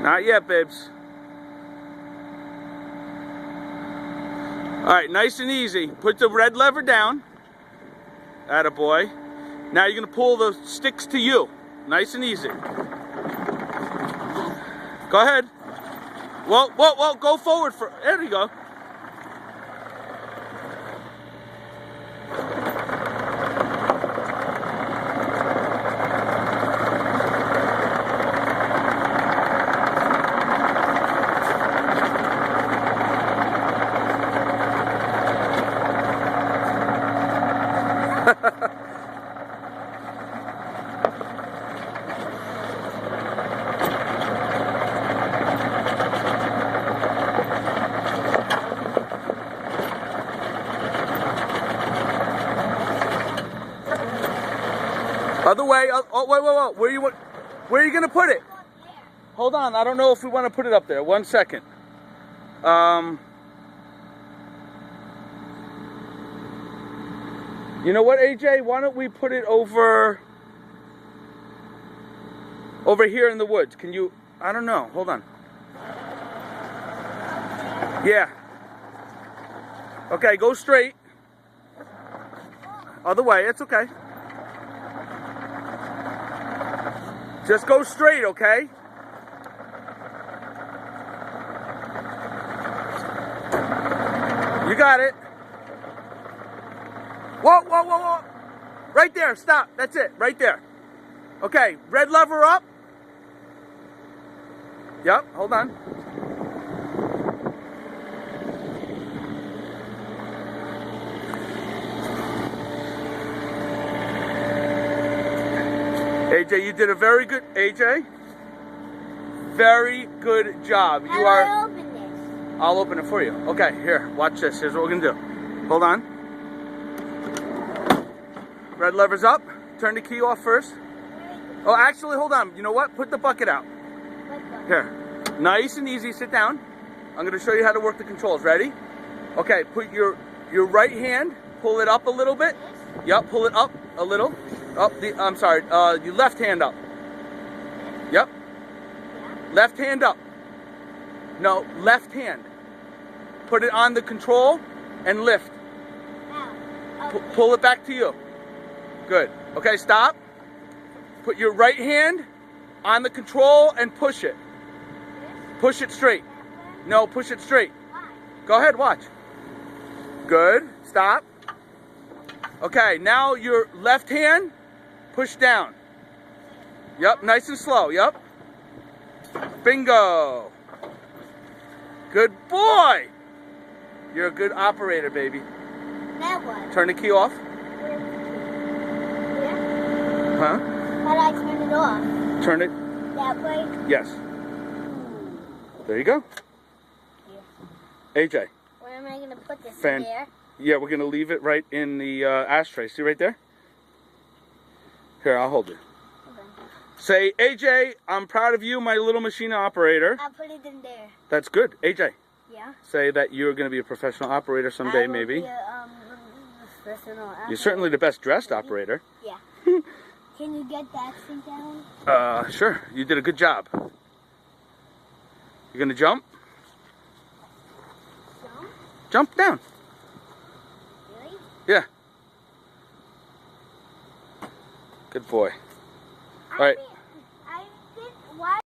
Not yet, babes. All right, nice and easy. Put the red lever down. Attaboy. Now you're gonna pull the sticks to you. Nice and easy. Go ahead. Whoa, whoa, whoa, go forward for, there you go. Other way. Oh, wait, wait, wait. Where are you gonna put it? Hold on. I don't know if we want to put it up there. 1 second. You know what, AJ? Why don't we put it over here in the woods? Can you? I don't know. Hold on. Yeah. Okay, go straight. Other way. It's okay. Just go straight, okay? You got it. Whoa, whoa, whoa, whoa. Right there, stop. That's it, right there. Okay, red lever up. Yep, hold on. AJ, you did a very good, AJ, very good job. You are. How do I open this? I'll open it for you. Okay, here, watch this. Here's what we're gonna do. Hold on. Red lever's up. Turn the key off first. Oh, actually, hold on. You know what? Put the bucket out. Here. Nice and easy. Sit down. I'm gonna show you how to work the controls. Ready? Okay, put your right hand, pull it up a little bit. Yep, pull it up a little. Up I'm sorry, your left hand up. Yep. Left hand up. No, left hand. Put it on the control and lift. Pull it back to you. Good. Okay, stop. Put your right hand on the control and push it. Push it straight. No, push it straight. Go ahead, watch. Good. Stop. Okay, now your left hand, push down. Yep, nice and slow. Yep. Bingo. Good boy. You're a good operator, baby. Now what? Turn the key off. Huh? How do I turn it off? Turn it. That way? Yes. There you go. Yeah. AJ. Where am I going to put this? Fan. There? Yeah, we're going to leave it right in the ashtray. See right there? Here, I'll hold it. Okay. Say, AJ, I'm proud of you, my little machine operator. I'll put it in there. That's good. AJ. Yeah? Say that you're going to be a professional operator someday, maybe. Be a, professional operator. You're certainly the best dressed operator. Yeah. Can you get that thing down? Sure. You did a good job. You going to jump? Jump? Jump down. Really? Yeah. Good boy. All right.